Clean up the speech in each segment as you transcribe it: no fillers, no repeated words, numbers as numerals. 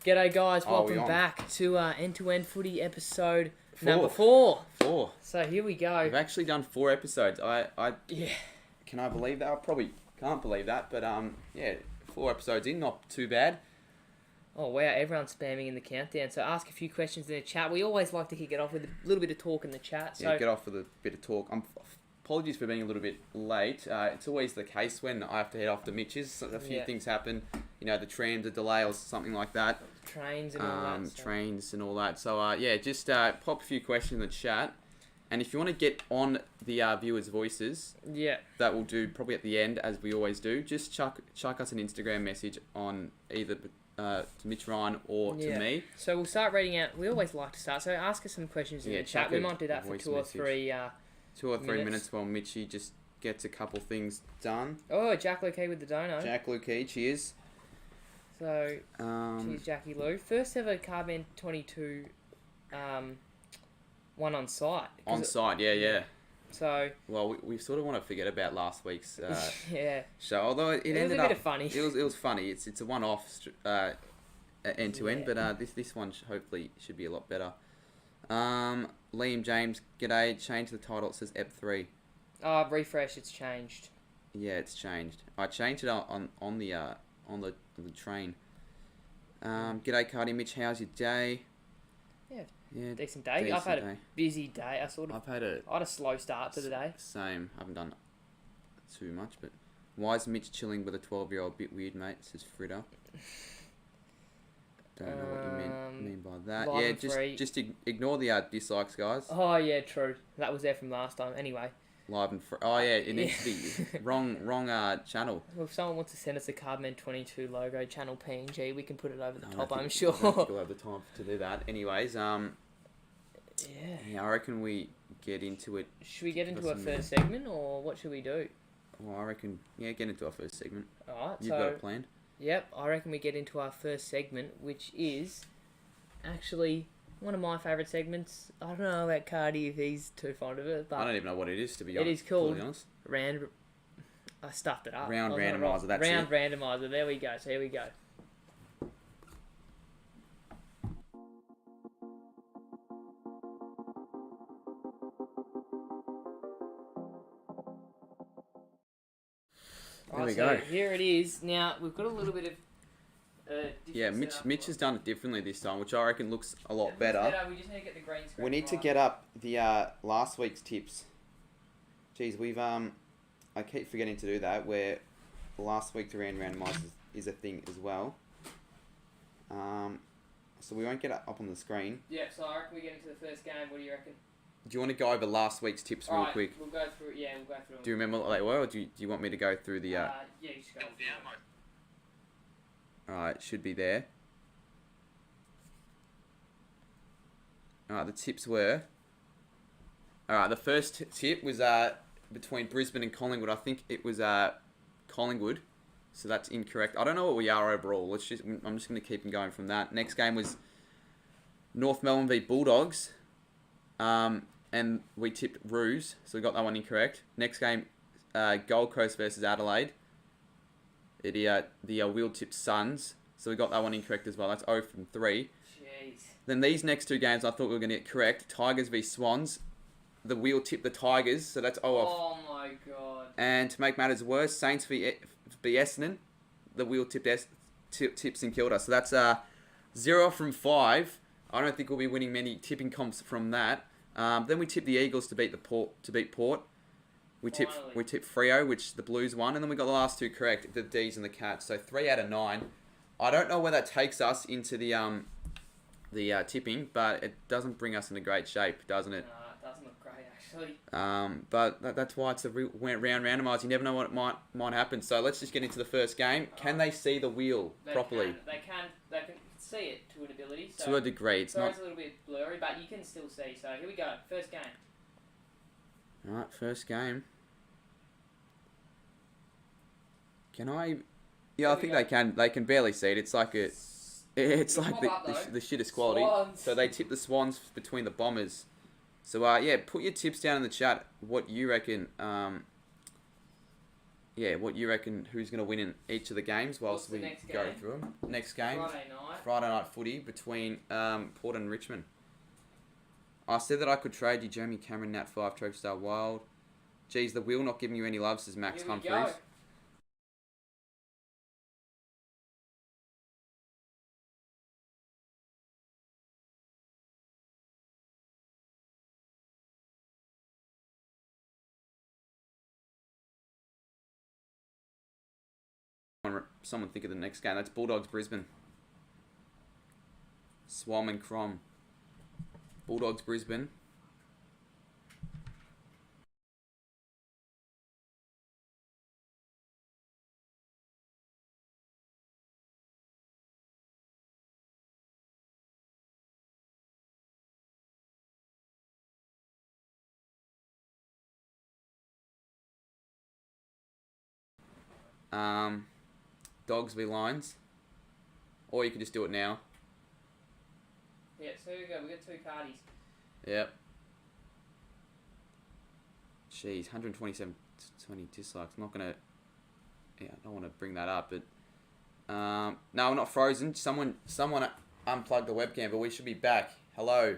G'day guys, Oh, we welcome on? back to End-to-End Footy episode number Four. 4. So here we go. We've actually done 4 episodes. Yeah. Can I believe that? I probably can't believe that, but yeah, 4 episodes in, not too bad. Oh wow, everyone's spamming in the countdown. So ask a few questions in the chat. We always like to kick it off with a little bit of talk in the chat. So Yeah, get off with a bit of talk. Apologies for being a little bit late. It's always the case when I have to head off to Mitch's. A few things happen. You know, the tram's a delay or something like that. Trains and all that. Trains and all that. So yeah, just pop a few questions in the chat. And if you want to get on the viewers' voices, that we'll do probably at the end, as we always do. Just chuck us an Instagram message on either to Mitch Ryan or to me. So we'll start reading out. We always like to start. So ask us some questions in the chat. We might do that for 2 or 3 2 or 3 minutes while Mitchy just gets a couple things done. Oh, Jack Lukey with the dono. Jack Lukey, cheers. So, cheers, Jackie Lou. First ever Carband 22 one on site. On site, yeah. So, well, we sort of want to forget about last week's show, although it ended up. It was a bit funny. It was funny. It's a one-off end to end, but this one hopefully should be a lot better. Liam James, g'day. Change the title. It says Ep 3. Refresh. It's changed. Yeah, it's changed. I changed it on the train. G'day, Cardi. Mitch, how's your day? Yeah, decent day. I've had a busy day. I had a slow start to the day. Same. I haven't done too much, but why is Mitch chilling with a 12-year-old? Bit weird, mate. Says Fritter. Don't know what you mean by that. Yeah, just ignore the dislikes, guys. Oh yeah, true. That was there from last time. Anyway. Live and free. Oh yeah, it needs to be wrong channel. Well, if someone wants to send us a Cardman 22 logo channel PNG, we can put it over the top. I'm sure. We'll have the time to do that. Anyways, yeah, I reckon we get into it. Should we get into our first segment, or what should we do? Well, I reckon get into our first segment. Alright, You've got it planned. Yep, I reckon we get into our first segment, which is actually one of my favourite segments. I don't know about Cardi if he's too fond of it, but I don't even know what it is, to be honest. It is called I stuffed it up. Round randomizer. That's Round randomizer. There we go. So here we go. There we go. Here it is. Now, we've got a little bit of... yeah, Mitch has done it differently this time, which I reckon looks a lot better. We just need to get the green screen. We need to get up the last week's tips. Jeez, we've I keep forgetting to do that, where last week's randomizer is a thing as well. So we won't get it up on the screen. Yeah, so I reckon we get into the first game. What do you reckon? Do you want to go over last week's tips real quick? We'll go through. Yeah, we'll go through them. Do you remember what they were, or do you want me to go through the? Yeah, you just go. Alright, it should be there. Alright, the tips were... Alright, the first tip was between Brisbane and Collingwood. I think it was Collingwood. So that's incorrect. I don't know what we are overall. I'm just going to keep going from that. Next game was North Melbourne v Bulldogs. And we tipped Roos, so we got that one incorrect. Next game, Gold Coast versus Adelaide. The wheel tipped Suns, so we got that one incorrect as well. That's 0 from 3. Jeez. Then these next 2 games I thought we were going to get correct. Tigers v Swans. The wheel tipped the Tigers, so that's 0 off. Oh my god. And to make matters worse, Saints v Essendon. The wheel tipped tips St Kilda, so that's 0 from 5. I don't think we'll be winning many tipping comps from that. Then we tipped the Eagles to beat Port. We tipped Freo, which the Blues won, and then we got the last 2 correct, the D's and the Cats. So 3 out of 9. I don't know where that takes us into the tipping, but it doesn't bring us into great shape, doesn't it? No, it doesn't look great actually. But that's why it's a round randomizer. You never know what might happen. So let's just get into the first game. Can they see the wheel properly? They can see it to an ability. So to a degree, it's not. It's a little bit blurry, but you can still see. So here we go. First game. All right, first game. Can I? Yeah, I think they can. They can barely see it. It's like the shittest quality. Swans. So they tip the Swans between the Bombers. So yeah, put your tips down in the chat. What you reckon? Yeah, what you reckon? Who's going to win in each of the games whilst we go through them? Next game, Friday night footy between Port and Richmond. I said that I could trade you Jeremy Cameron, Nat 5, Trevor Star Wild. Geez, the wheel not giving you any love, says Max Humphries. Go. Someone think of the next game. That's Bulldogs Brisbane. Swam and Crom. Bulldogs Brisbane. Dogs v Lions. Or you could just do it now. Yeah, so here we go. We got 2 cardies. Yep. Jeez, 127 20 dislikes. I'm not gonna. Yeah, I don't want to bring that up, but no, we're not frozen. Someone unplugged the webcam, but we should be back. Hello.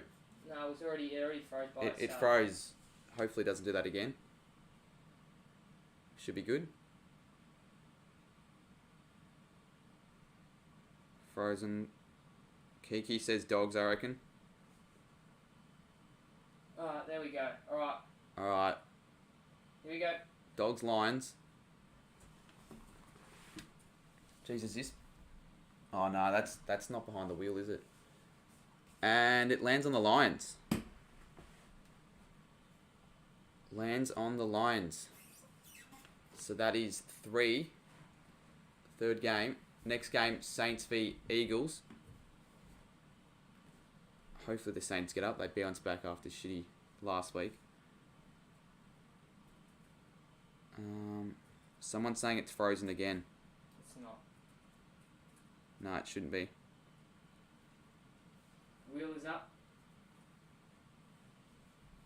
No, it already froze by It itself. froze. Hopefully, it doesn't do that again. Should be good. Frozen. Kiki says dogs, I reckon. Alright, there we go. Alright. Alright. Here we go. Dogs, Lions. Jeez, is this... Oh, no, that's not behind the wheel, is it? And it lands on the Lions. Lands on the Lions. So that is 3. Third game. Next game, Saints v Eagles. Hopefully the Saints get up. They bounce back after shitty last week. Someone's saying it's frozen again. It's not. No, it shouldn't be. Wheel is up.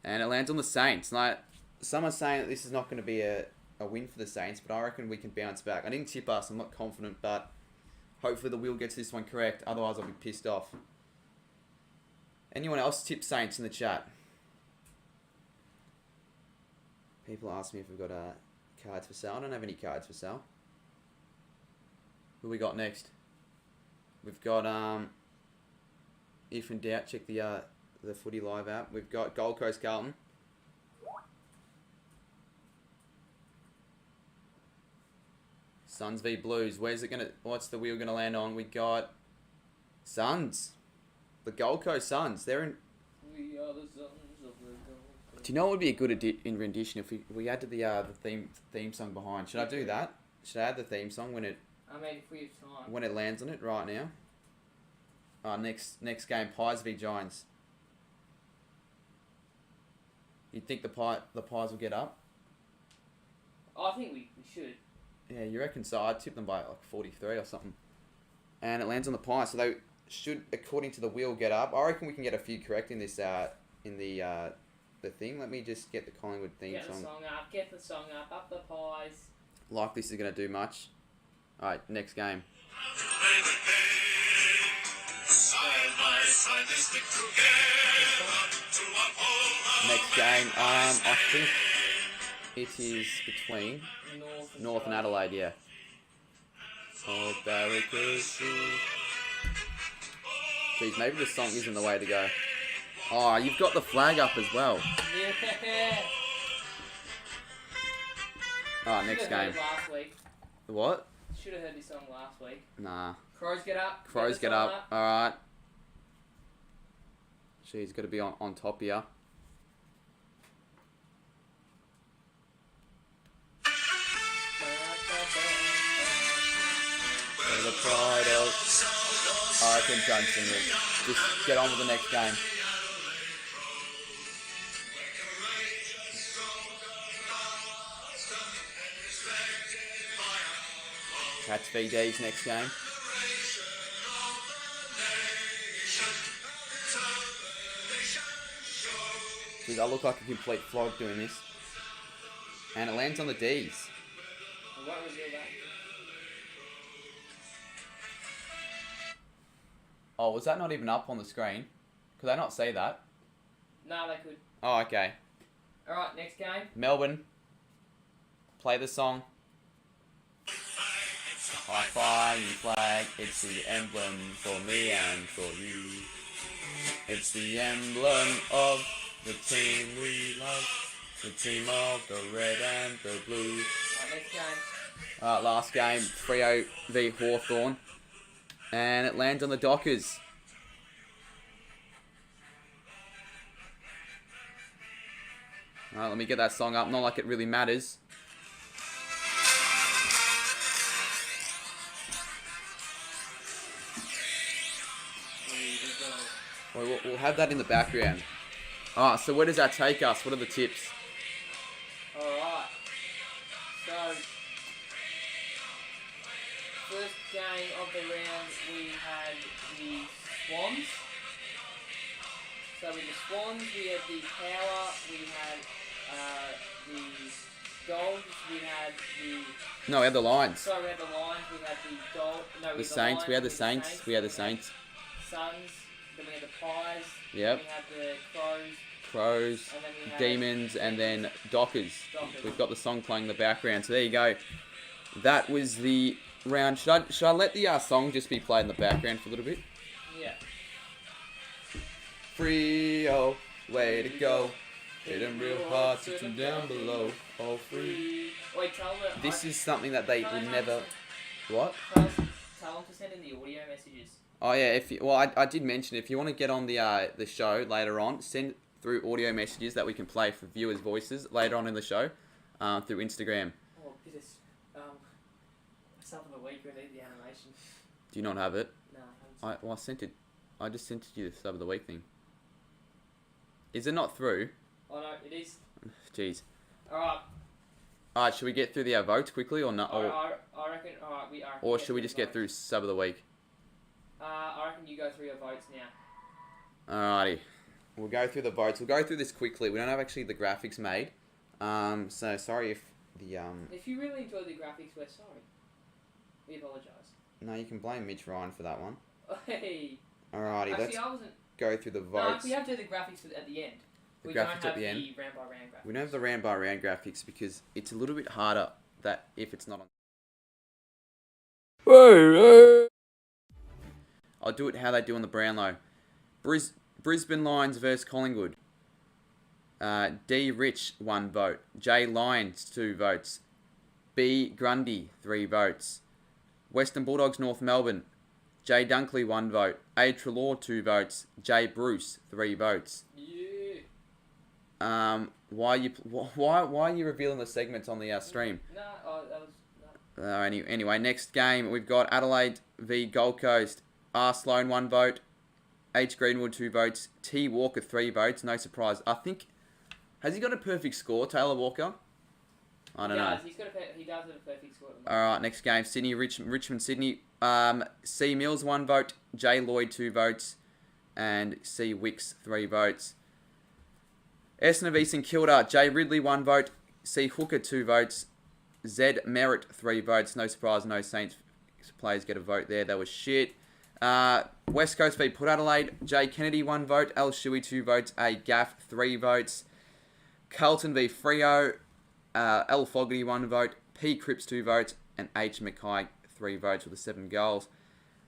And it lands on the Saints. Like, someone's saying that this is not going to be a win for the Saints, but I reckon we can bounce back. I didn't tip us. I'm not confident, but hopefully the wheel gets this one correct. Otherwise, I'll be pissed off. Anyone else tip Saints in the chat? People ask me if we've got cards for sale. I don't have any cards for sale. Who we got next? We've got, if in doubt, check the Footy Live app. We've got Gold Coast Carlton. Suns v Blues. What's the wheel gonna land on? We got Suns. The Gold Coast Suns. They're in. We are the sons of the Gold Coast. Do you know what would be a good rendition if we added the theme song behind? Should I do that? Should I add the theme song when it if we have time. when it lands on it right now? Next game, Pies v Giants. You think the Pies will get up? I think we should. Yeah, you reckon so? I'd tip them by like 43 or something. And it lands on the Pies, so they should, according to the wheel, get up. I reckon we can get a few correct in this in the thing. Let me just get the Collingwood theme song. Get the song up. Get the song up the Pies. Like this is going to do much. Alright, next game. Next game, I think it is between North and Adelaide, yeah. Oh, Barracudas. Geez, maybe this song isn't the way to go. Oh, you've got the flag up as well. Yeah. Alright, next game. Last week. The what? Should have heard this song last week. Nah. Crows get up. Crows get up. Alright. She's got to be on top here. The pride of... I reckon don't sing it. Just get on with the next game. Cats VD's next game. Jeez, I look like a complete flog doing this. And it lands on the D's. won't reveal that. Oh, was that not even up on the screen? Could they not say that? No, they could. Oh, okay. Alright, next game. Melbourne. Play the song. High-flying flag, it's the emblem for me and for you. It's the emblem of the team we love, the team of the red and the blue. Alright, next game. Last game, Freo v Hawthorn. And it lands on the Dockers. Alright, let me get that song up, not like it really matters. We'll have that in the background. Alright, so where does that take us? What are the tips? Alright. So, first game of the round, we had the Swans. So with the Swans, we had the Power, we had the Dogs, we had the... No, we had the Lions. Sorry, we had the Lions, we had the Dog... No, The Saints, we had the Saints, we had the Saints. Suns, then we had the Pies, Yep. we had the Crows, Crows, and then we had Demons, and then Dockers. Dockers. We've got the song playing in the background, so there you go. That was the round. Should I let the song just be played in the background for a little bit? Yeah. Free-o, way to go. Hit 'em real hard, sit 'em down below. All free. Wait, tell them... This is something that they would never... What? Tell them to send in the audio messages. Oh yeah, I did mention if you want to get on the show later on, send through audio messages that we can play for viewers' voices later on in the show, through Instagram. Oh, because sub of the week, we need the animation. Do you not have it? No, I haven't. I sent it. I just sent you the sub of the week thing. Is it not through? Oh no, it is. Jeez. Alright. Alright, should we get through the votes quickly or not? I reckon. Alright, we are. Or should we just get through sub of the week? I reckon you go through your votes now. Alrighty. We'll go through the votes. We'll go through this quickly. We don't have actually the graphics made. So sorry if the If you really enjoyed the graphics, we're sorry. We apologise. No, you can blame Mitch Ryan for that one. Hey. Alrighty, Actually, let's I wasn't. go through the No, votes. we have to do the graphics at the end. The We graphics don't at have the end? round by round graphics. We don't have the round by round graphics because it's a little bit harder that if it's not on. I'll do it how they do on the Brownlow. Brisbane Lions versus Collingwood. D. Rich, 1 vote. J. Lyons, 2 votes. B. Grundy, 3 votes. Western Bulldogs, North Melbourne. J. Dunkley, 1 vote. A. Trelaw, 2 votes. J. Bruce, 3 votes. Yeah. Why are you revealing the segments on the stream? No, that was. No. Anyway, next game we've got Adelaide v Gold Coast. R. Sloan, 1 vote. H. Greenwood, 2 votes. T. Walker, 3 votes. No surprise. I think has he got a perfect score, Taylor Walker? I don't know. He does have a perfect score. All right, next game, Sydney, Richmond, Sydney. C. Mills, 1 vote. J. Lloyd, 2 votes, and C. Wicks, 3 votes. Essendon v St Kilda. J. Ridley, 1 vote. C. Hooker, 2 votes. Z. Merritt, 3 votes. No surprise, no Saints players get a vote there. That was shit. West Coast v Port Adelaide. J. Kennedy, 1 vote. L. Shuey, 2 votes. A. Gaff, 3 votes. Carlton v Freo. L. Fogarty, 1 vote. P. Cripps, 2 votes. And H. Mackay, 3 votes with the 7 goals.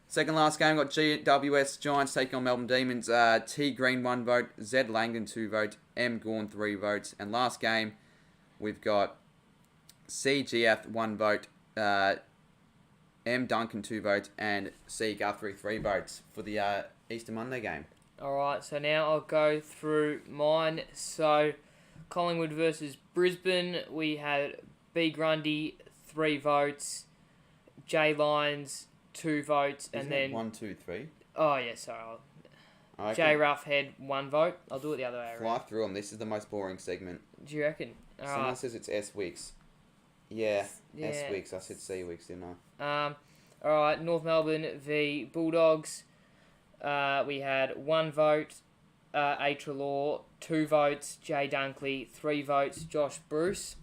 Second last game, got GWS Giants taking on Melbourne Demons. T. Green, 1 vote. Z. Langdon, 2 votes. M. Gorn, 3 votes. And last game, we've got C. Giath, 1 vote. M. Duncan, 2 votes. And C. Guthrie, 3 votes for the Easter Monday game. Alright, so now I'll go through mine. So, Collingwood versus Brisbane, we had B. Grundy, 3 votes. J. Lyons, 2 votes. Isn't and it then 1, 2, 3? Oh, yeah, sorry. J. Roughhead, 1 vote. I'll do it the other way Fly around. through them. This is the most boring segment. Do you reckon? Someone says it's S Weeks. Yeah, Yeah. S Weeks. I said C Weeks, didn't I? Alright, North Melbourne v Bulldogs. We had 1 vote. A. Trelaw, 2 votes. J. Dunkley, 3 votes. Josh Bruce.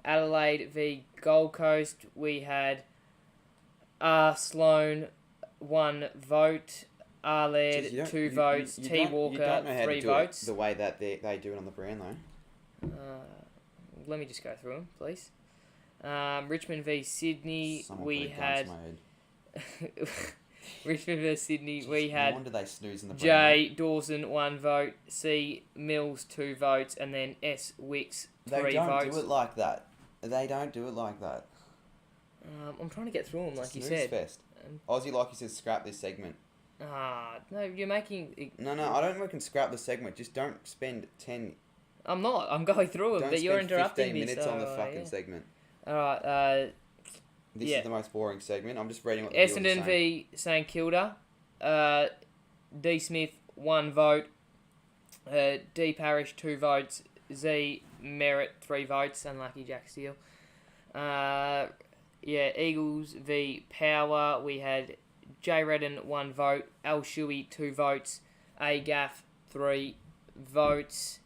Adelaide v Gold Coast, we had Sloan 1 vote, Laird Jeez, 2 votes, T Walker you don't know how 3 to do votes. it the way that they do it on the brand though. Let me just go through them, please. Richmond v Sydney, Someone we put a gun had to my head. Richmond v Sydney, we No had wonder they snooze in the J Dawson 1 vote, C Mills 2 votes, and then S Wicks 3 They don't votes. do it like that. They don't do it like that. I'm trying to get through them, like you Snooze said. fest. Aussie, like you said, scrap this segment. No, you're making. No, I don't reckon scrap the segment. Just don't spend 10. I'm not. I'm going through them, Don't but you're spend interrupting 15 me. minutes so, on the fucking yeah. segment. All right. This yeah. is the most boring segment. I'm just reading what the viewers are Essendon saying. v St Kilda. D Smith 1 vote. D Parish 2 votes. Z Merritt 3 votes. Unlucky Jack Steele. Eagles v Power. We had J Redden 1 vote. Al Shuey 2 votes. A Gaff 3 votes.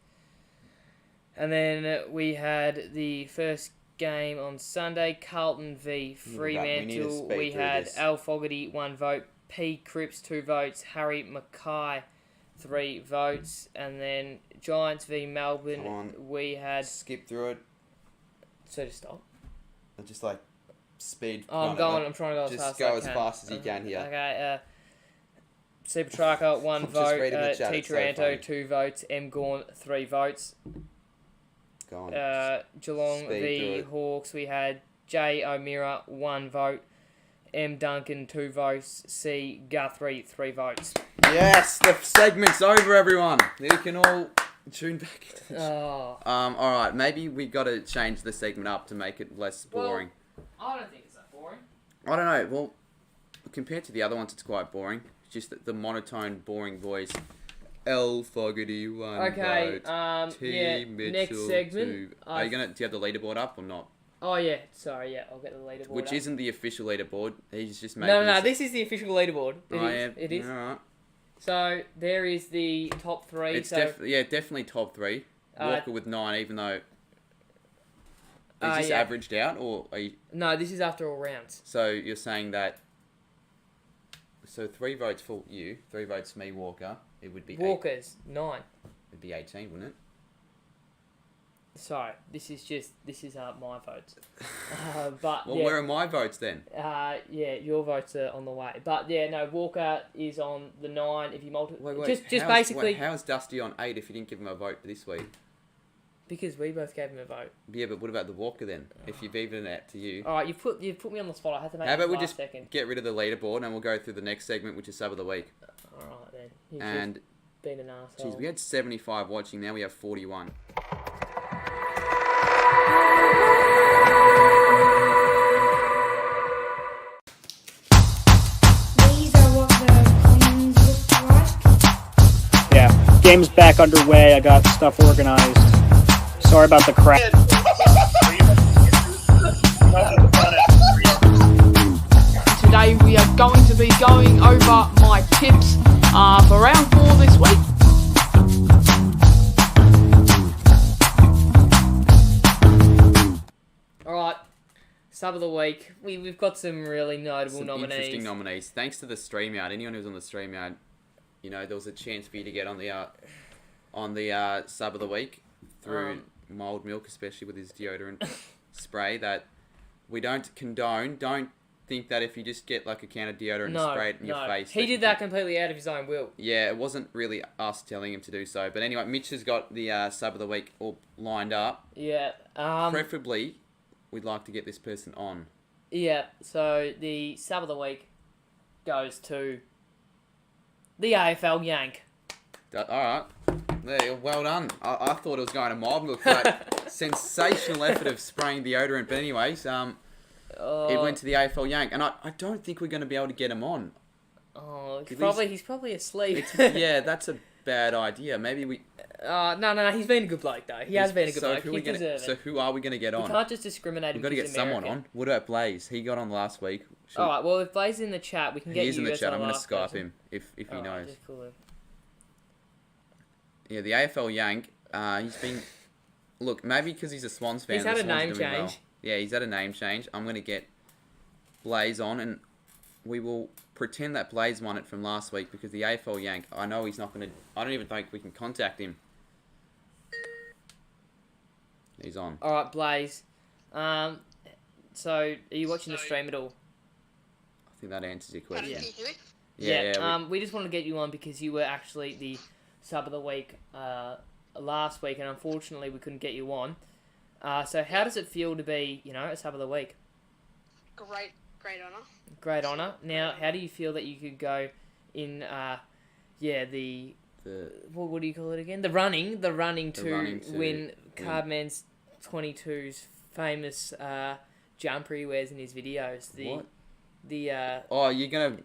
And then we had the first game on Sunday, Carlton v Fremantle. We had Al Fogarty 1 vote. P Cripps 2 votes. Harry Mackay 3 votes. And then Giants v Melbourne. We had. Skip through it. So to stop. Just like speed. I'm trying to go as just fast go as as I can. fast as you can here. Okay. C Petrarca 1 I'm just vote. reading the chat, T it's so Taranto funny. 2 votes. M Gorn 3 votes. Go on. Geelong Speed through v it. Hawks. We had J O'Meara 1 vote. M Duncan 2 votes. C Guthrie 3 votes. Yes, the segment's over, everyone. You can all tune back into the Oh. All right, maybe we got to change the segment up to make it less boring. Well, I don't think it's that boring. I don't know. Well, compared to the other ones, it's quite boring. It's just the monotone, boring voice. L Fogarty 1 Okay. vote. T Mitchell Next segment. 2. Are you gonna? Do you have the leaderboard up or not? Oh yeah. Sorry. Yeah. I'll get the leaderboard. Which up. isn't the official leaderboard. He's just making. No. This is the official leaderboard. It is. All right. So there is the top 3. It's so definitely top 3. Walker with 9, even though. Is this averaged out, or are you? No, this is after all rounds. So you're saying that. So 3 votes for you, 3 votes for me, Walker. It would be Walker's 9. It'd be 18, wouldn't it? Sorry, this is my votes. But Well, yeah, where are my votes then? your votes are on the way. But yeah, no, Walker is on the 9. If you multiply, just how's- basically how's Dusty on 8 if you didn't give him a vote for this week? because we both gave him a vote. Yeah, but what about the Walker then? If you've evened it to you. All right, you put me on the spot. I had to make. How about this we last just second. get rid of the leaderboard and we'll go through the next segment, which is Sub of the Week. All right then. You've And just been an arsehole. geez, we had 75 watching. Now we have 41. These are what the commons look like. Yeah, game's back underway. I got stuff organized. Sorry about the crap. Today we are going to be going over my tips for round 4 this week. All right, Sub of the Week. We've got some really notable Some nominees. interesting nominees. Thanks to the StreamYard. Anyone who's on the StreamYard, you know, there was a chance for you to get on the Sub of the Week through Mild Milk, especially with his deodorant spray that we don't condone. Don't think that if you just get like a can of deodorant and spray it in your face. He did that completely out of his own will. Yeah, it wasn't really us telling him to do so. But anyway, Mitch has got the Sub of the Week all lined up. Yeah. Preferably, we'd like to get this person on. Yeah. So the Sub of the Week goes to the AFL Yank. All right. There, well done. I thought it was going to Mild Milk for that sensational effort of spraying deodorant. But anyways, it went to the AFL Yank. And I don't think we're going to be able to get him on. Oh, He's- he's probably asleep. Yeah, that's a bad idea. Maybe we... No. He's been a good bloke, though. He has been a good bloke. He's deserving. So who are we going to get We on? can't just discriminate. We've got to get someone on. What about Blaze? He got on last week. All right. Well, if Blaze is in the chat, we can get He is you in the as chat. our I'm going to last Skype person. him if he All right, knows. just call him. Yeah, the AFL Yank, he's been Look, maybe because he's a Swans fan. He's had the a Swans are name doing well. change. Yeah, he's had a name change. I'm going to get Blaze on, and we will pretend that Blaze won it from last week because the AFL Yank, I know he's not going to... I don't even think we can contact him. He's on. All right, Blaze. So, are you watching the stream at all? I think that answers your question. Yeah. Can you hear me? Yeah, we just wanted to get you on because you were actually the sub of the week last week, and unfortunately we couldn't get you on. So how does it feel to be, a sub of the week? Great honour. Great honour. Now, how do you feel that you could go in, the what do you call it again? The running to win Cardman's 22's famous jumper he wears in his videos. What? You're gonna...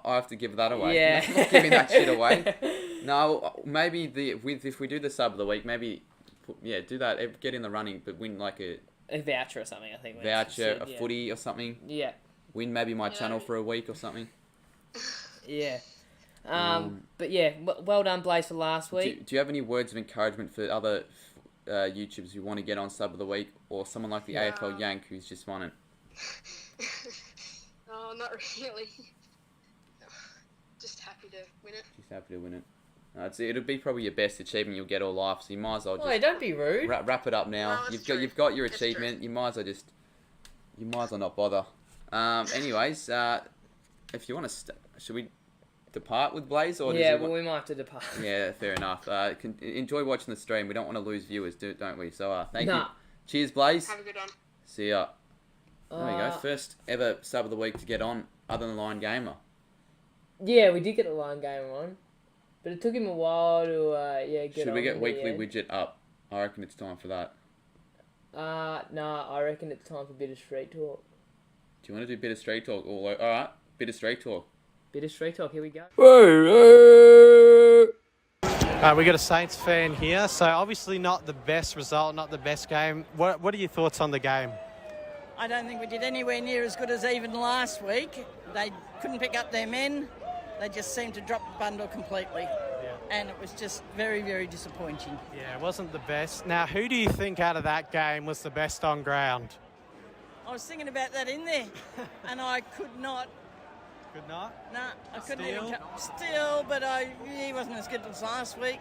I have to give that away. Yeah. I'm not giving that shit away. No, maybe if we do the sub of the week, maybe do that. Get in the running, but win like a voucher or something. I think. Voucher, a footy or something. Yeah. Win maybe my channel for a week or something. Yeah. But yeah, well done, Blaze, for last week. Do you have any words of encouragement for other YouTubers who want to get on sub of the week, or someone like the AFL Yank who's just won it? No, not really. Just happy to win it. Just happy to win it. It'll be probably your best achievement you'll get all life, so you might as well just... Oh, don't be rude. Wrap it up now. No, You've got your That's achievement. true. You might as well not bother. Anyways, if you want to, should we depart with Blaze or? Yeah, we might have to depart. Yeah, fair enough. Enjoy watching the stream. We don't want to lose viewers, don't we? So thank you. Cheers, Blaze. Have a good one. See ya. There we go. First ever sub of the week to get on, other than Lion Gamer. Yeah, we did get the line game on, but it took him a while to get. Should on we get in the weekly end. widget up? I reckon it's time for that. Nah, I reckon it's time for a bit of street talk. Do you want to do a bit of straight talk? All right, bit of straight talk. Bit of street talk. Here we go. We got a Saints fan here, so obviously not the best result, not the best game. What are your thoughts on the game? I don't think we did anywhere near as good as even last week. They couldn't pick up their men. They just seemed to drop the bundle completely. Yeah. And it was just very, very disappointing. Yeah, it wasn't the best. Now, who do you think out of that game was the best on ground? I was thinking about that in there, and I could not. Could not? No, I couldn't Still? even. Still, but he wasn't as good as last week.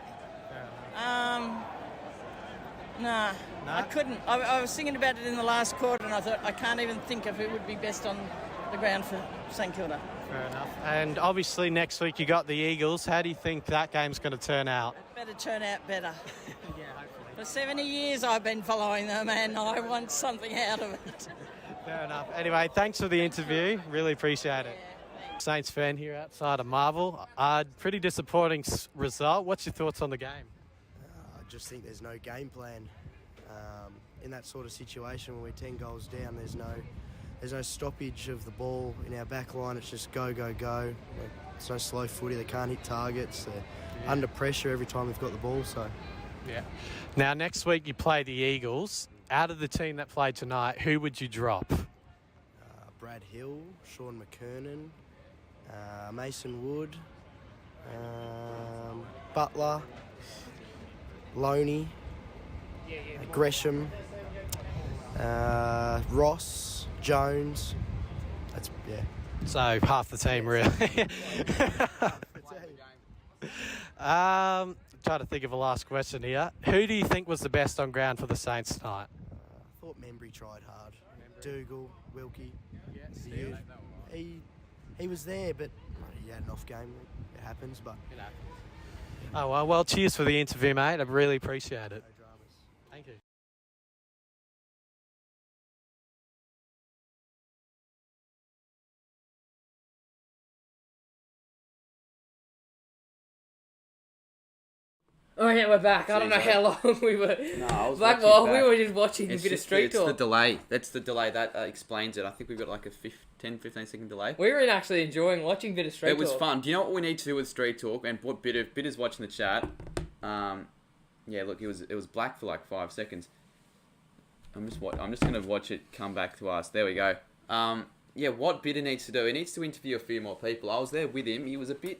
Nah, I couldn't. I was thinking about it in the last quarter, and I thought I can't even think of who would be best on the ground for St Kilda. Fair enough. And obviously next week you got the Eagles. How do you think that game's going to turn out? It better turn out better. Yeah, hopefully. For 70 years I've been following them, and I want something out of it. Fair enough. Anyway, thanks for the interview. Really appreciate it. Saints fan here outside of Marvel. Pretty disappointing result. What's your thoughts on the game? I just think there's no game plan. In that sort of situation when we're 10 goals down, there's no stoppage of the ball in our back line. It's just go, go, go. It's no slow footy. They can't hit targets. They're under pressure every time we've got the ball. So, yeah. Now, next week you play the Eagles. Out of the team that played tonight, who would you drop? Brad Hill, Sean McKernan, Mason Wood, Butler, Loney, Gresham, Ross, Jones. That's So half the team, really. Trying to think of a last question here. Who do you think was the best on ground for the Saints tonight? I thought Membry tried hard. Dougal, Wilkie. He was there, but he had an off game. It happens, but Oh, well, cheers for the interview, mate. I really appreciate it. no dramas. Thank you. Oh yeah, we're back. I don't know how long we were. No, I was back. watching Well, back. we were just watching a bit of street It's talk. the delay. That's the delay. That explains it. I think we've got like a 10-15 second delay. We were actually enjoying watching a bit of street It was talk. fun. Do you know what we need to do with Street Talk? And what Bitter's watching the chat. Yeah, look, it was black for like 5 seconds. I'm just gonna watch it come back to us. There we go. Yeah, what Bitter needs to do? He needs to interview a few more people. I was there with him. He was a bit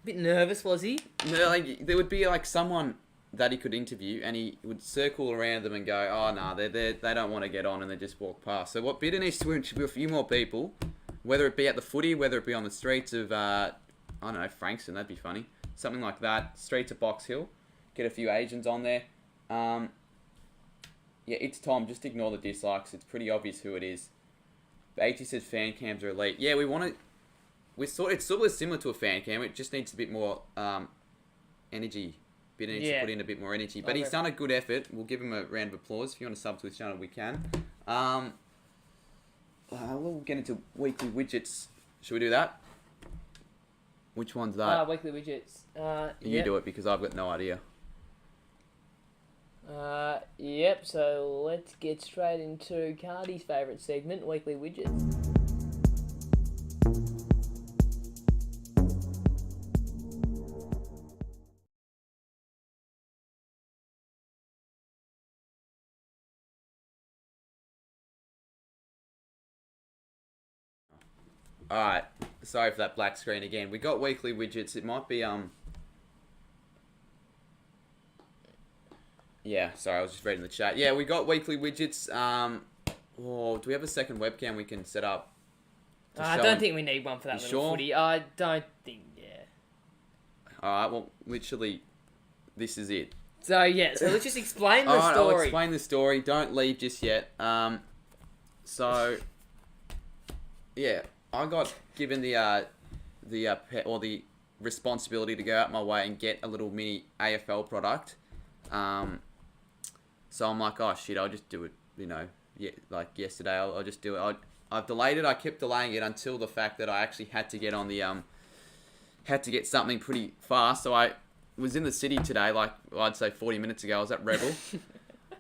Bit nervous, was he? no, like there would be like someone that he could interview, and he would circle around them and go, "Oh no, they don't want to get on," and they just walk past. So what Bitter needs to interview a few more people, whether it be at the footy, whether it be on the streets of I don't know, Frankston, that'd be funny, something like that. Streets of Box Hill, get a few Asians on there. Yeah, it's Tom. Just ignore the dislikes. It's pretty obvious who it is. HT says fan cams are elite. Yeah, it's sort of similar to a fan cam. It just needs a bit more energy. Bitter needs to put in a bit more energy. But he's done a good effort. We'll give him a round of applause. If you want to sub to his channel, we can. We'll get into weekly widgets. Should we do that? Which one's that? Weekly widgets. You do it because I've got no idea. Yep, so let's get straight into Cardi's favourite segment, weekly widgets. Alright, sorry for that black screen again. We got weekly widgets. It might be, yeah, sorry, I was just reading the chat. Yeah, we got weekly widgets. Do we have a second webcam we can set up? I don't think we need one for that little footy. I don't think, Alright, well, literally, this is it. So, so let's just explain the story. I'll explain the story. Don't leave just yet. Yeah, I got given the responsibility to go out my way and get a little mini AFL product. So I'm like, oh shit, I'll just do it. Like yesterday, I'll just do it. I've delayed it. I kept delaying it until the fact that I actually had to get on the had to get something pretty fast. So I was in the city today, like I'd say 40 minutes ago. I was at Rebel.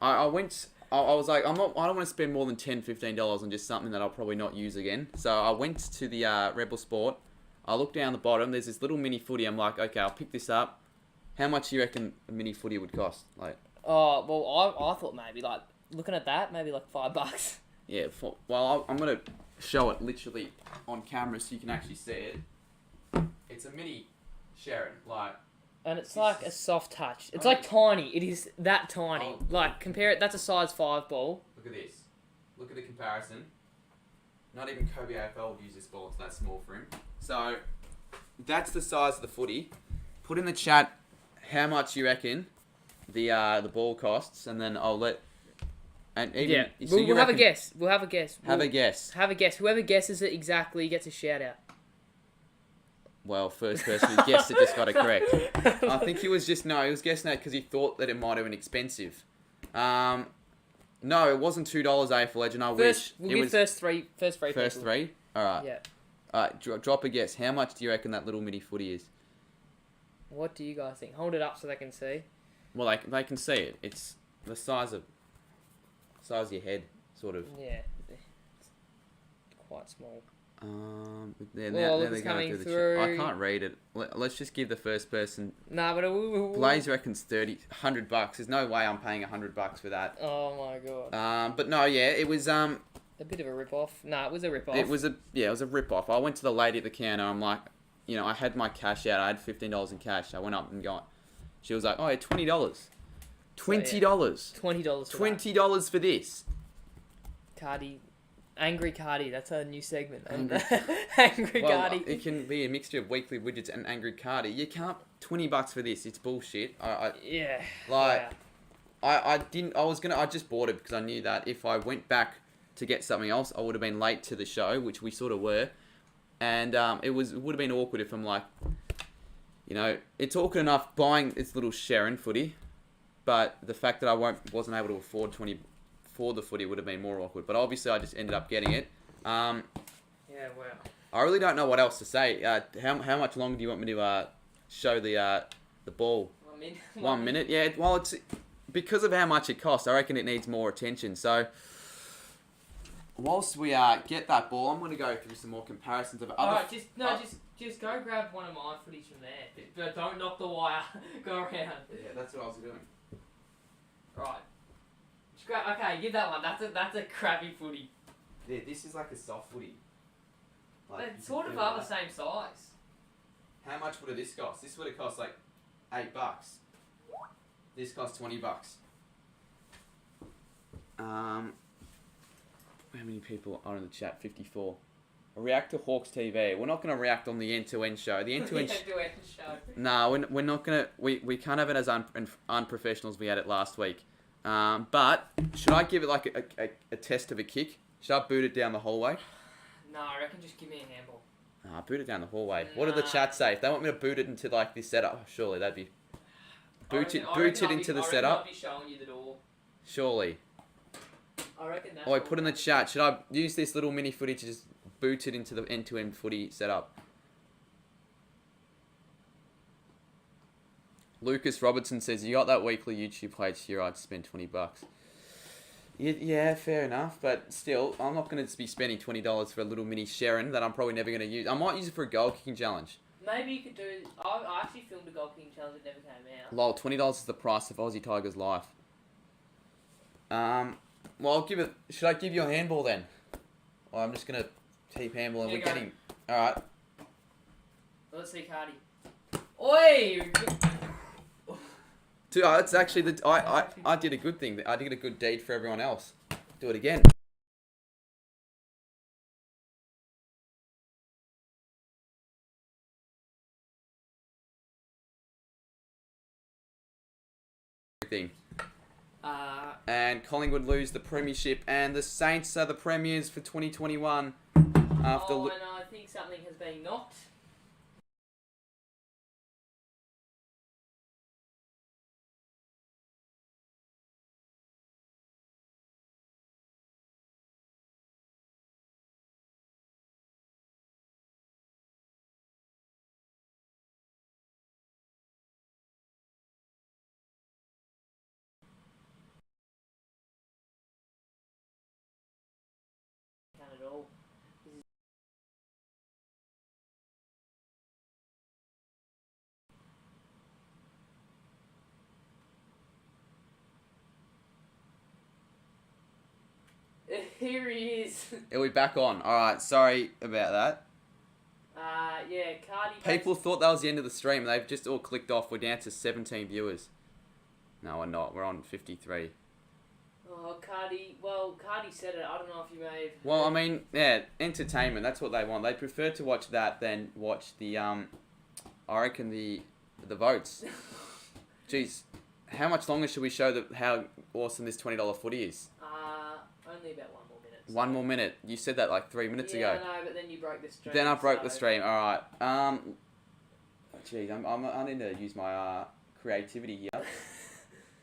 I went. I was like, I don't want to spend more than $10, $15 on just something that I'll probably not use again. So I went to the Rebel Sport. I looked down the bottom. There's this little mini footy. I'm like, okay, I'll pick this up. How much do you reckon a mini footy would cost? Like, oh well, I thought maybe like looking at that, maybe like $5. Yeah. I'm gonna show it literally on camera so you can actually see it. It's a mini Sharon, like. And it's like a soft touch. It's like tiny. It is that tiny. Like, compare it. That's a size 5 ball. Look at this. Look at the comparison. Not even Kobe AFL would use this ball. It's that small for him. So, that's the size of the footy. Put in the chat how much you reckon the ball costs, and then I'll let... And even, so we'll have a guess. We'll have a guess. Have a guess. Have a guess. Whoever guesses it exactly gets a shout out. Well, first person who guessed it just got it correct. I think he was guessing that because he thought that it might have been expensive. No, it wasn't $2 AFL Legend. I wish. We'll give first three. First three? Alright. Yeah. Alright, drop a guess. How much do you reckon that little mini footy is? What do you guys think? Hold it up so they can see. Well, they can see it. It's the size of your head, sort of. Yeah. It's quite small. Now they're going through. I can't read it. Let's just give the first person. Nah, but Blaze reckons $100. There's no way I'm paying $100 for that. Oh my god. But no, yeah, it was a bit of a rip off. Nah, it was a rip off. It was a rip off. I went to the lady at the counter. I'm like, I had my cash out. I had $15 in cash. I went up and got. She was like, oh, $20. $20. $20 for this. Cardi. Angry Cardi, that's a new segment. Angry Cardi. It can be a mixture of weekly widgets and Angry Cardi. You can't $20 for this. It's bullshit. Yeah. Like, wow. I just bought it because I knew that if I went back to get something else, I would have been late to the show, which we sort of were, and it would have been awkward if I'm like, it's awkward enough buying this little Sharon footy, but the fact that I wasn't able to afford the footy would have been more awkward, but obviously I just ended up getting it. Yeah, wow. I really don't know what else to say. How much longer do you want me to show the ball? 1 minute. 1 minute. Yeah. Well, it's because of how much it costs. I reckon it needs more attention. So whilst we get that ball, I'm going to go through some more comparisons of other. Alright, just go grab one of my footies from there. But don't knock the wire. Go around. Yeah, that's what I was doing. Right. Okay, give that one. That's a crappy footy. Yeah, this is like a soft footy. They sort of are the same size. How much would have this cost? This would have cost like $8. This costs $20. How many people are in the chat? 54. React to Hawks TV. We're not going to react on the end-to-end show. The end-to-end show. Nah, we're not going to... We can't have it as unprofessional as we had it last week. But should I give it like a test of a kick? Should I boot it down the hallway? No, I reckon just give me a handball. Nah, boot it down the hallway. What do the chat say? If they want me to boot it into like this setup, surely that'd be... Boot it into the setup? I'll be showing you the door. Surely. I reckon that's... Oh, put in the chat. Should I use this little mini footy to just boot it into the end-to-end footy setup? Lucas Robertson says, you got that weekly YouTube page here, I'd spend $20. Yeah, fair enough, but still, I'm not going to be spending $20 for a little mini Sharon that I'm probably never going to use. I might use it for a goal kicking challenge. Maybe you could do... I actually filmed a goal kicking challenge that never came out. Lol, $20 is the price of Aussie Tigers life. Well, I'll give it... Should I give you a handball then? Or I'm just going to keep handballing. We're getting... Alright. Let's see Cardi. Oi! Dude, it's actually the... I did a good thing. I did a good deed for everyone else. Do it again. Thing. And Collingwood lose the premiership, and the Saints are the premiers for 2021. After and I think something has been knocked. At all. Here he is. Are we back on? Alright, sorry about that. Yeah, Cardi... People thought that was the end of the stream. They've just all clicked off. We're down to 17 viewers. No, we're not. We're on 53. Oh, Cardi... Well, Cardi said it. I don't know if you may have... Well, I mean, yeah, entertainment. That's what they want. They prefer to watch that than watch the, I reckon the votes. Jeez, how much longer should we show how awesome this $20 footy is? Only about 1 more minute. 1 more minute. You said that like 3 minutes ago. Yeah, I know, but then you broke the stream. Then I broke the stream. All right. Geez, I need to use my creativity here.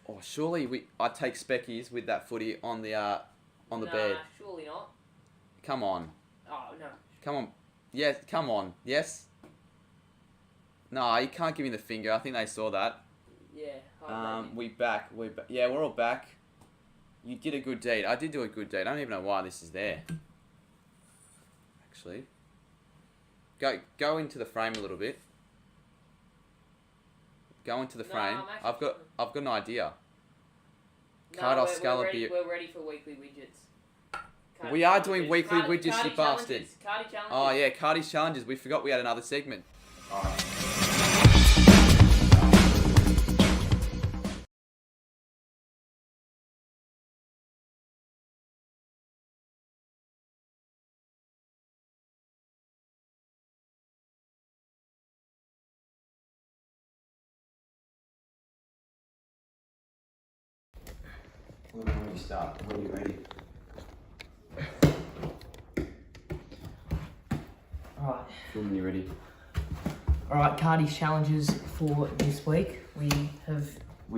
Oh, surely I'd take Speckies with that footy on the bed. Nah, surely not. Come on. Oh, no. Come on. Yes, come on. Yes? No, you can't give me the finger. I think they saw that. Yeah. We're back. Yeah, we're all back. You did a good deed. I did do a good deed. I don't even know why this is there. Actually. Go into the frame a little bit. Go into the frame. I've got an idea. No, we're ready for weekly widgets. We are doing weekly widgets, you bastard. Cardi challenges. Oh yeah, Cardi's challenges. We forgot we had another segment. Alright. When you start, when you're ready. Alright. When you're ready. Alright, Cardi's challenges for this week. We've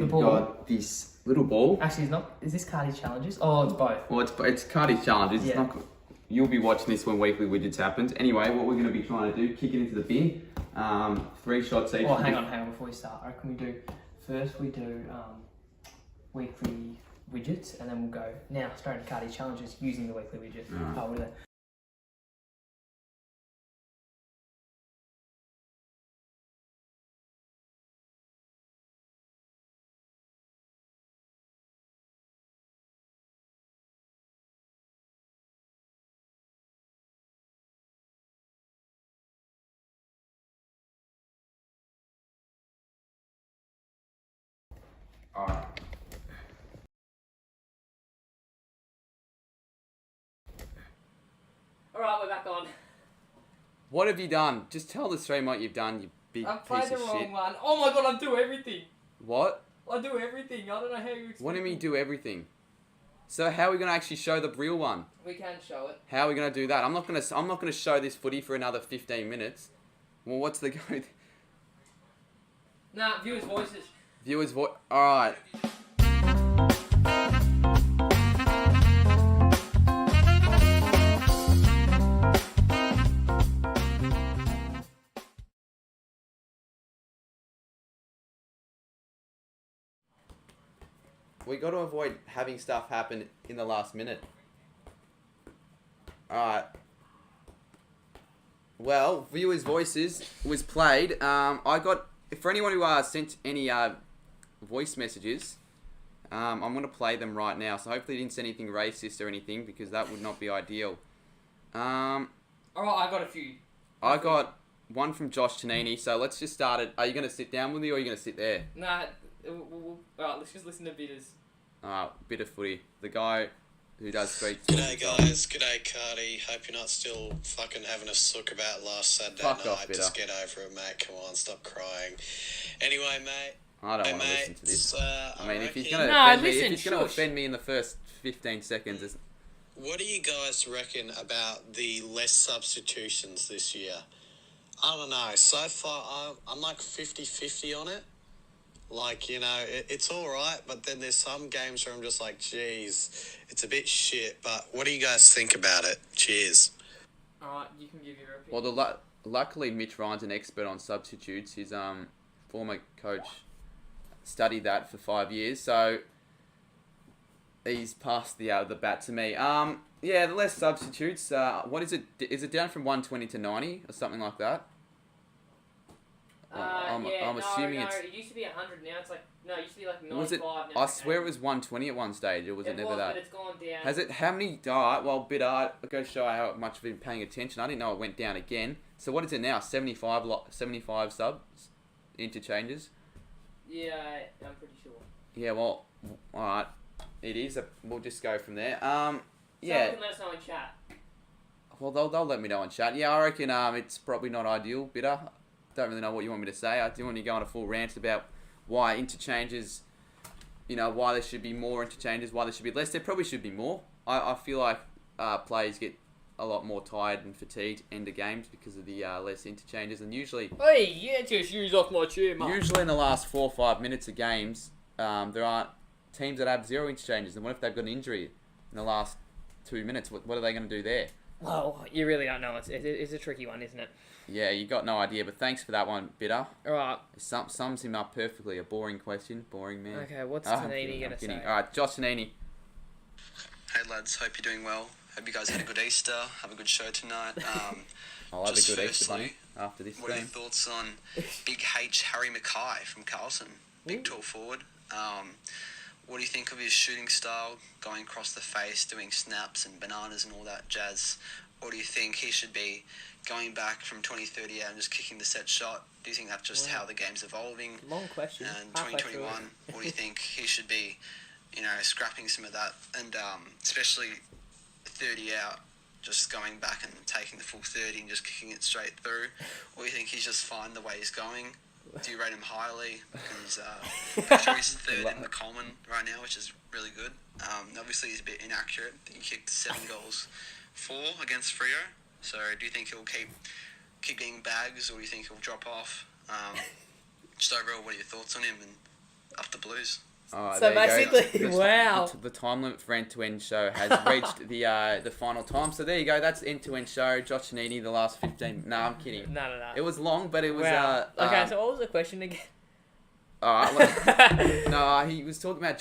got this little ball. Actually, it's not. Is this Cardi's challenges? Oh, it's both. Well, it's Cardi's challenges. Yeah. It's not. You'll be watching this when weekly widgets happens. Anyway, what we're going to be trying to do, kick it into the bin. 3 shots each. Oh, hang on before we start. I reckon we do weekly widgets, and then we'll go now straight into Cardi challenges using the weekly widget. Alright. We'll do that. Alright. Alright, we're back on. What have you done? Just tell the stream what you've done, you big I've piece played the of wrong shit. one. Oh my god, I do everything. What? I do everything. I don't know how you explain What do you mean do everything? So how are we gonna actually show the real one? We can show it. How are we gonna do that? I'm not gonna show this footy for another 15 minutes. Well, what's the go? Nah, viewers' voices. Viewers voice. All right. We got to avoid having stuff happen in the last minute. Alright. Well, viewers' voices was played. I got, for anyone who sent any voice messages, I'm going to play them right now. So hopefully you didn't send anything racist or anything, because that would not be ideal. Alright, I got a few. I got one from Josh Tanini. So let's just start it. Are you going to sit down with me or are you going to sit there? Nah, alright, let's just listen to bitters. Bit of footy. The guy who does street. G'day guys, g'day Cardi. Hope you're not still fucking having a sook about last Saturday Fuck night. off, Bitter. Just get over it, mate. Come on, stop crying. Anyway, mate. I don't hey, want to mate, listen to this. I mean, if he's reckon- gonna No, offend me, listen, if he's gonna shush. offend me in the first 15 seconds, it's... What do you guys reckon about the less substitutions this year? I don't know. So far, I'm like 50-50 on it. Like, you know, it's all right, but then there's some games where I'm just like, geez, it's a bit shit. But what do you guys think about it? Cheers. Alright, you can give your opinion. Well, luckily Mitch Ryan's an expert on substitutes. His former coach studied that for 5 years, so he's passed the bat to me. Yeah, the less substitutes. What is it? Is it down from 120 to 90 or something like that? I'm assuming it's... it used to be 100, now it's like, no, it used to be like 95, Was it? now I it's swear it like was 120 at one stage, or was it never was, that? but it's gone down. Has it? How many? Alright, well, bit art. Go show how much I've been paying attention. I didn't know it went down again. So what is it now? 75 subs, interchanges. Yeah, I'm pretty sure. Yeah, well, alright, it is. We'll just go from there. Someone Yeah. can let us know in chat. Well, they'll let me know in chat. Yeah, I reckon it's probably not ideal. Bitter. Don't really know what you want me to say. I do want to go on a full rant about why interchanges, you know, why there should be more interchanges, why there should be less. There probably should be more. I feel like players get a lot more tired and fatigued end of games because of the less interchanges, and usually Hey, get your shoes off my chair, mate. usually in the last 4 or 5 minutes of games, there aren't teams that have 0 interchanges. And what if they've got an injury in the last 2 minutes? What are they going to do there? Well, you really don't know. It's a tricky one, isn't it? Yeah, you got no idea, but thanks for that one, Bitter. Alright. It sums him up perfectly. A boring question. Boring man. Okay, what's I'm Tanini kidding, going I'm to kidding. say? Alright, Josh Tanini. Hey lads, hope you're doing well. Hope you guys had a good Easter. Have a good show tonight. I'll have a Just good Easter firstly, bunny after this What are your stream. thoughts on Big H Harry Mackay from Carlton? Big tall forward. What do you think of his shooting style, going across the face, doing snaps and bananas and all that jazz? Or do you think he should be going back from 20-30 out and just kicking the set shot? Do you think that's just how the game's evolving? Long question. And Halfway through 2021, it. what do you think he should be, you know, scrapping some of that, and especially 30 out, just going back and taking the full 30 and just kicking it straight through? Or do you think he's just fine the way he's going? Do you rate him highly? Because I'm sure he's third in the Coleman right now, which is really good. Obviously he's a bit inaccurate. I think he kicked 7 goals, 4 against Freo. So do you think he'll keep getting bags, or do you think he'll drop off? Just overall, what are your thoughts on him, and up the Blues? Alright, So there you go. basically, wow. The time limit for end-to-end show has reached the final time. So there you go. That's end-to-end show. Josh Tanini, the last 15... No, I'm kidding. No. It was long, but it was... Wow. Okay, so what was the question again? Alright, no, he was talking about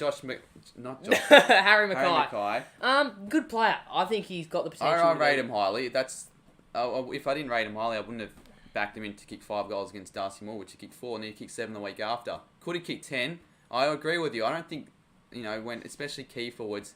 not Josh. Harry Mackay. Harry Mackay. Good player. I think he's got the potential. I to rate be- him highly. That's if I didn't rate him highly, I wouldn't have backed him in to kick 5 goals against Darcy Moore, which he kicked 4, and then he kicked 7 the week after. Could he kick 10? I agree with you. I don't think, you know, when especially key forwards,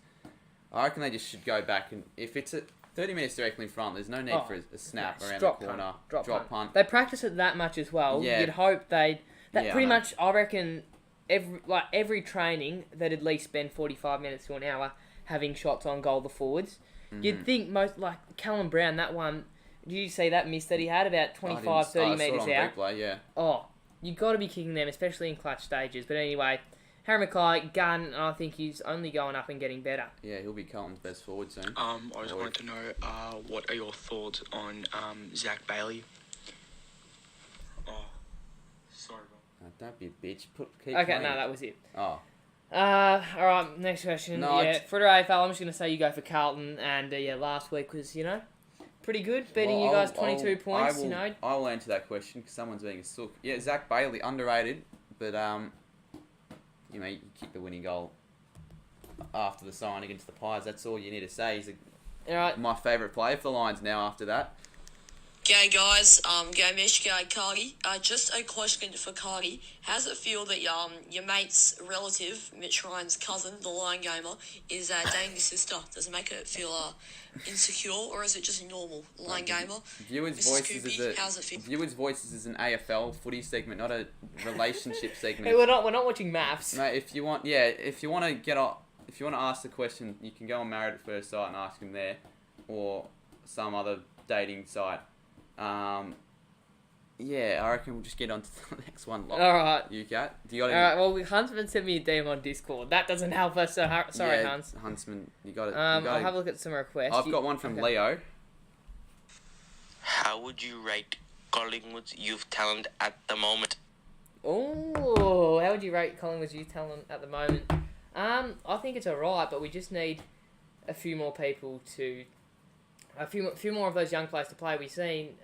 I reckon they just should go back, and if it's at 30 minutes directly in front, there's no need for a snap Yes, around drop the corner, punt, drop punt. They practice it that much as well. Yeah. You'd hope they'd. That Yeah, pretty I know. much, I reckon, every training they'd at least spend 45 minutes to an hour having shots on goal, the forwards. You'd think most, like Callum Brown, that one, did you see that miss that he had about 25, 30 metres out? Replay, yeah. Oh, you got to be kicking them, especially in clutch stages. But anyway, Harry Mackay, gun, I think he's only going up and getting better. Yeah, he'll be Carlton's best forward soon. I just wanted to know, what are your thoughts on Zach Bailey? Oh, sorry, bro. Don't be a bitch. Keep Okay, playing. no, that was it. Oh. Alright, next question. No, for the AFL, I'm just going to say you go for Carlton. And, last week was, pretty good. Beating you guys 22 points, I will answer that question because someone's being a sook. Yeah, Zach Bailey, underrated. But, you kick the winning goal after the sign against the Pies. That's all you need to say. He's my favourite player for the Lions now after that. G'day guys, g'day Mish, g'day Cardi. Just a question for Cardi. How does it feel that your mate's relative, Mitch Ryan's cousin, the Lion Gamer, is dating your sister? Does it make it feel insecure, or is it just normal? Lion Gamer? Viewers' Voices is an AFL footy segment, not a relationship segment. Hey, we're not watching maths. Mate, if you want to ask the question, you can go on Married at First Sight and ask him there, or some other dating site. I reckon we'll just get on to the next one. Alright. You cat? Do you got Alright, well, Huntsman sent me a DM on Discord. That doesn't help us, so sorry, Hunts. Huntsman, you got it. I'll have a look at some requests. I've got one from Leo. How would you rate Collingwood's youth talent at the moment? Oh, how would you rate Collingwood's youth talent at the moment? I think it's alright, but we just need a few more people to... A few more of those young players to play. We've seen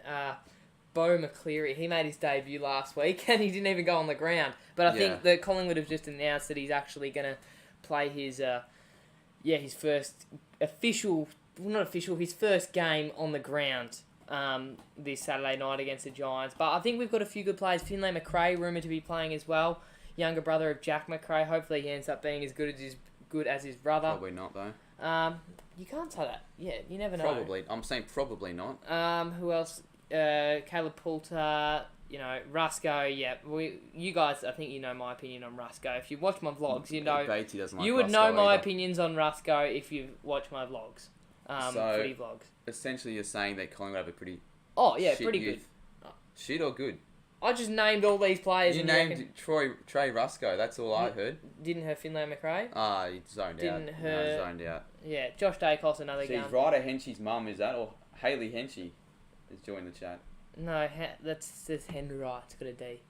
Bo McCleary. He made his debut last week and he didn't even go on the ground. But I think that Collingwood have just announced that he's actually going to play his first his first game on the ground this Saturday night against the Giants. But I think we've got a few good players. Finlay McRae, rumoured to be playing as well. Younger brother of Jack McRae. Hopefully he ends up being as good as his brother. Probably not, though. You can't say that. Yeah, you never know. Probably. I'm saying probably not. Who else? Caleb Poulter, Rusco. Yeah, you guys, I think you know my opinion on Rusco. If you watch my vlogs, you know. Beatty doesn't like you would Rusco know my either. opinions on Rusco if you watch my vlogs. Footy vlogs. Essentially, you're saying that Collingwood have a pretty. Oh yeah, shit pretty youth. good. Shit or good? I just named all these players. You named Trey Rusco. That's all I heard. Didn't her Finlay McRae? He zoned out. Didn't her? No, zoned out. Yeah, Josh Dacos, another guy. She's Ryder Henshey's mum, is that? Or Hayley Henshey has joined the chat. No, that's Henry Wright. It's got a D.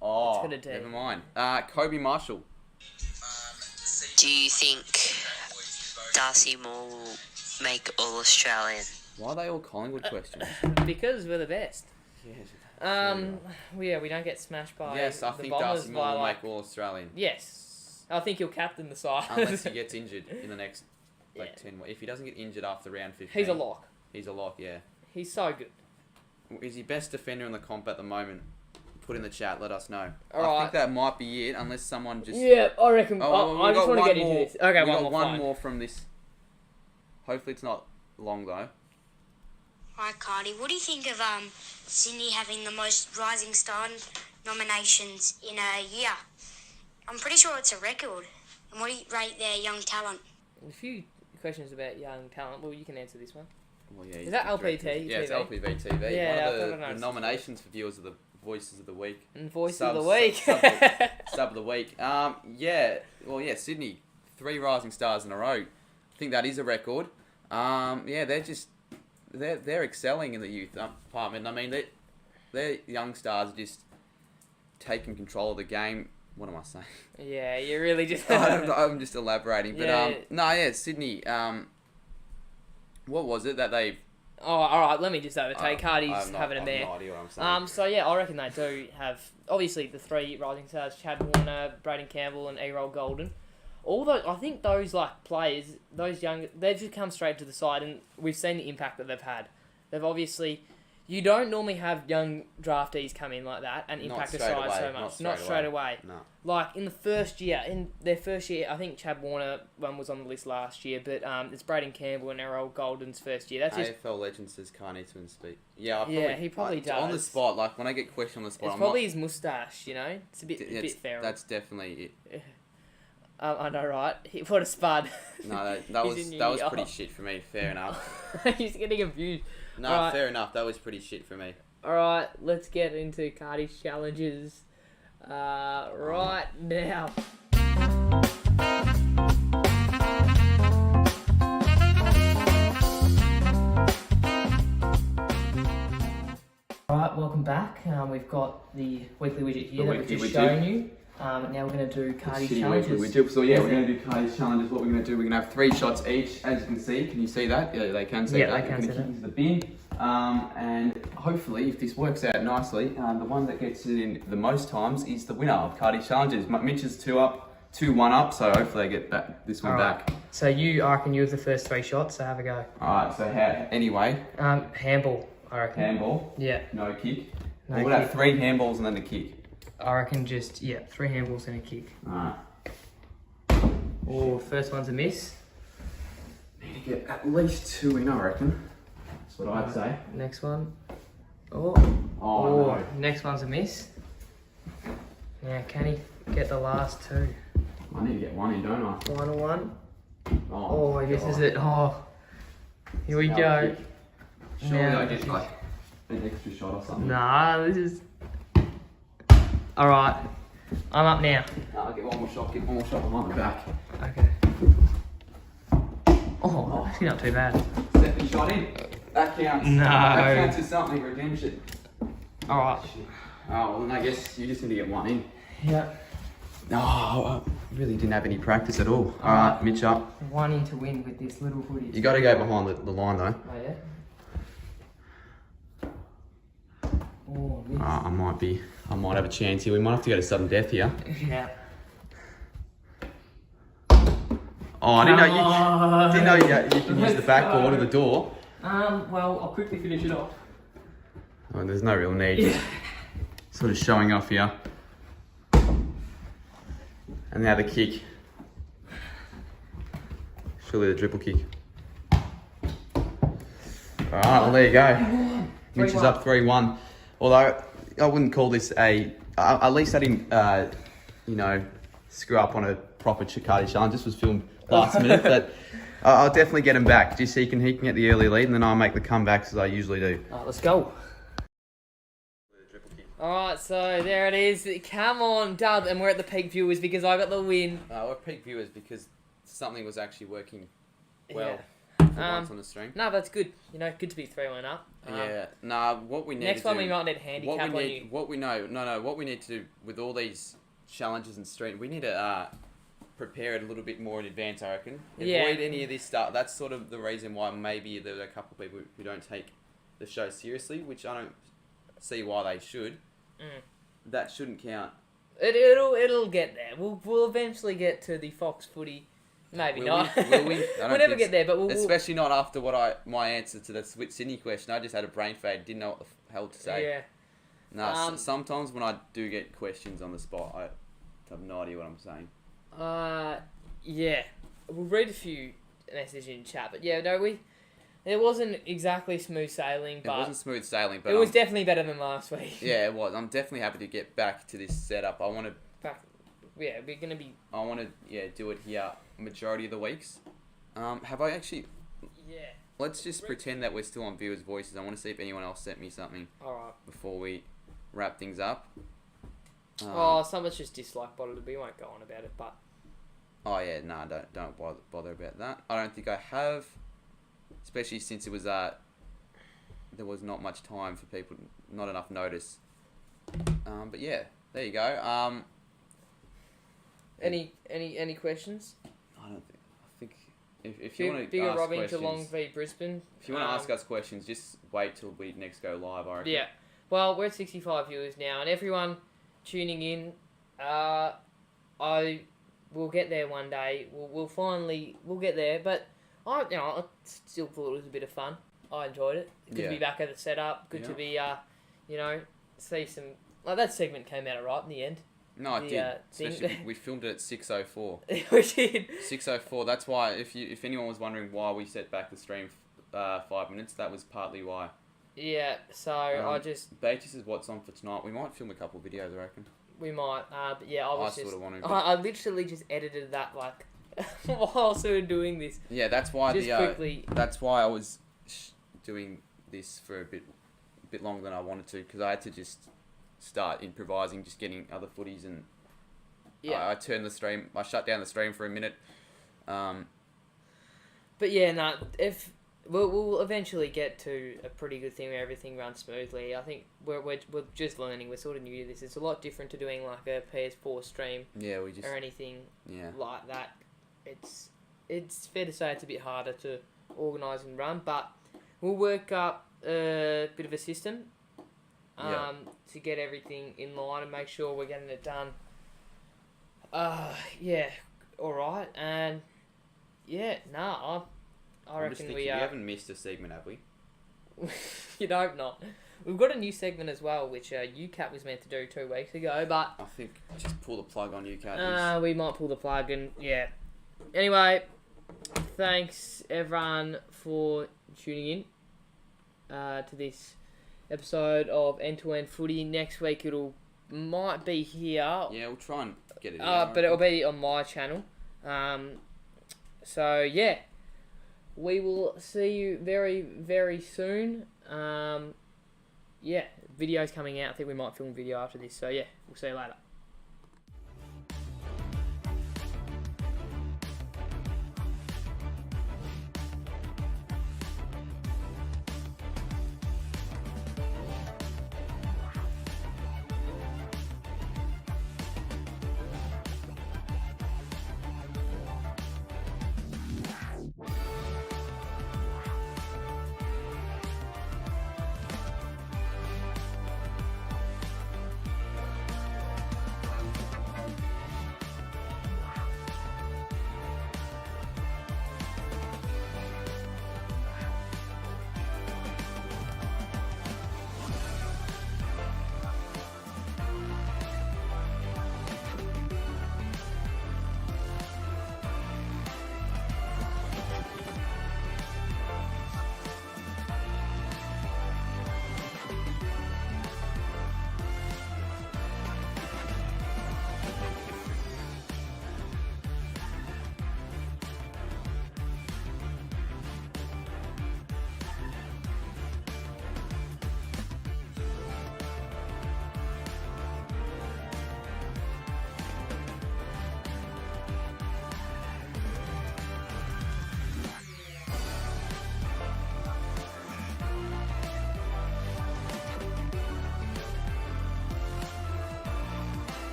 Oh, it's got a D. Never mind. Kobe Marshall. Do you think Darcy Moore will make All Australian? Why are they all Collingwood questions? Because we're the best. Yeah. We don't get smashed by Yes, I the think Bombers Darcy Moore by, will like, make All Australian. Yes. I think he'll captain the side. Unless he gets injured in the next 10 weeks. If he doesn't get injured after round 15. He's a lock. He's a lock, yeah. He's so good. Is he best defender in the comp at the moment? Put in the chat, let us know. I Alright. think that might be it, unless someone just... Yeah, I reckon... I just want to get into this. Okay, we got one fine. more from this. Hopefully it's not long, though. Hi, Cardi. What do you think of Sydney having the most Rising Star nominations in a year? I'm pretty sure it's a record. And what do you rate their young talent? A few questions about young talent. Well, you can answer this one. Well, yeah, is that LPT? Yeah, it's LPV TV. Yeah, one of the nominations for viewers of the Voices of the Week. And Voice of the Week. Sub of the Week. Sydney, 3 Rising Stars in a row. I think that is a record. They're excelling in the youth department. I mean, their young stars are just taking control of the game. What am I saying? Yeah, you're really just... I'm just elaborating. But, Sydney, what was it that they... Oh, alright, let me just overtake. Cardi's having a mare. I have no idea what I'm I saying. reckon they do have, obviously, the 3 rising stars, Chad Warner, Braden Campbell, and Errol Golden. All those, I think those players, those young, they've just come straight to the side, and we've seen the impact that they've had. They've obviously You don't normally have young draftees come in like that and Not impact the straight side away, so much. Not straight away. No. Like in their first year, I think Chad Warner one was on the list last year, but it's Braden Campbell and Errol Golden's first year. That's just AFL legend says can't eat and speak. Yeah, he probably does. On the spot, like when I get questioned on the spot, it's I'm probably not, his moustache. You know, it's a bit feral. That's definitely it. I know, right? What a spud. No, that was pretty shit for me. Fair enough. He's getting abused. No, right. Fair enough. That was pretty shit for me. Alright, let's get into Cardi's challenges right now. Alright, welcome back. We've got the weekly widget here that we've just shown you. Now we're going to do Cardi's challenges. So yeah, we're going to do Cardi's challenges. What we're going to do, we're going to have 3 shots each, as you can see. Can you see that? Yeah, they can see that. Yeah, they can see We're going to kick that. into the bin. And hopefully, if this works out nicely, the one that gets it in the most times is the winner of Cardi's challenges. Mitch is 2-1 up, so hopefully I get this one back. So I reckon you have the first 3 shots, so have a go. Alright, so anyway. Handball, I reckon. Handball? Yeah. No kick? No We'll have 3 handballs and then the kick. I reckon 3 handballs and a kick. Alright. Oh, first one's a miss. Need to get at least 2 in, I reckon. That's what I'd say. Next one. Oh, no. Next one's a miss. Yeah, can he get the last 2? I need to get 1 in, don't I? Final one. Oh, I guess is it. Oh, here we go. Surely Now- I get like an extra shot or something. Nah, this is. Alright, I'm up now. I'll get one more shot, I'm on the back. Okay. Oh, actually not too bad. Second shot in. That counts. No. That counts as something, redemption. Alright. Oh, well then I guess you just need to get 1 in. Yeah. No, I really didn't have any practice at all. Alright, Mitch up. 1 in to win with this little footy. You got to go behind the line though. Oh, yeah? Oh, miss. I might have a chance here. We might have to go to sudden death here. Yeah. Oh, I didn't know you can use the backboard of the door. Well, I'll quickly finish it off. Oh, there's no real need. Yeah. Sort of showing off here. And now the kick. Surely the dribble kick. Alright, well there you go. Mitch is up 3-1. Although, I wouldn't call this at least I didn't, screw up on a proper Cardi challenge. This was filmed last minute, but I'll definitely get him back. Just so he can get the early lead, and then I'll make the comebacks as I usually do. Alright, let's go. Alright, so there it is. Come on, dub, and we're at the peak viewers because I got the win. We're peak viewers because something was actually working well. Yeah. For once on the stream. No, that's good. Good to be 3-1 up. What we need next to one do, we might need handicap on you. What we need to do with all these challenges and stream, we need to prepare it a little bit more in advance, I reckon. Avoid any of this stuff. That's sort of the reason why maybe there are a couple of people who don't take the show seriously, which I don't see why they should. That shouldn't count. It'll get there. We'll eventually get to the Fox Footy. Maybe not. Will we? We'll never get there, but we'll... Especially not after my answer to the Sydney question. I just had a brain fade. Didn't know what the hell to say. Yeah. No, sometimes when I do get questions on the spot, I have no idea what I'm saying. Yeah. We'll read a few messages in chat, but yeah, no, it wasn't exactly smooth sailing, but... It wasn't smooth sailing, but... It was definitely better than last week. Yeah, it was. I'm definitely happy to get back to this setup. I want to... Yeah, we're going to be... I want to, do it here majority of the weeks. Have I actually... Yeah. Let's just pretend that we're still on viewers' voices. I want to see if anyone else sent me something. Alright. Before we wrap things up. Someone's just dislike bottled. We won't go on about it, but... Oh yeah, no, don't bother about that. I don't think I have, especially since it was there was not much time for people, not enough notice. But yeah, there you go. Any questions? I don't think. I think if you want to bigger ask Robin questions, Geelong v Brisbane. If you want to ask us questions, just wait till we next go live. I reckon. Yeah. Well, we're at 65 viewers now, and everyone tuning in, we'll get there one day. We'll get there, but I still thought it was a bit of fun. I enjoyed it. Good to be back at the setup. Good to be, see some... Like, that segment came out right in the end. No, it did. Especially we filmed it at 6:04. We did. 6:04. That's why, if anyone was wondering why we set back the stream 5 minutes, that was partly why. Yeah, so I just... Batis is what's on for tonight. We might film a couple of videos, I reckon. We might, but yeah, I was sort of want to. I literally just edited that like whilst we were doing this. Yeah, that's why just quickly. That's why I was doing this for a bit longer than I wanted to, because I had to just start improvising, just getting other footies, and I turned the stream. I shut down the stream for a minute. But yeah, if we'll eventually get to a pretty good thing where everything runs smoothly. I think we're just learning. We're sort of new to this. It's a lot different to doing like a PS4 stream. Yeah, or anything like that. It's fair to say it's a bit harder to organise and run, but we'll work up a bit of a system to get everything in line and make sure we're getting it done. All right, and I reckon we haven't missed a segment, have we? You'd hope not. We've got a new segment as well, which UCAT was meant to do 2 weeks ago, but... I think just pull the plug on UCAT. We might pull the plug, and yeah. Anyway, thanks everyone for tuning in to this episode of End to End Footy. Next week might be here. Yeah, we'll try and get it but it'll be on my channel. So yeah. We will see you very, very soon. Video's coming out. I think we might film a video after this. So yeah, we'll see you later.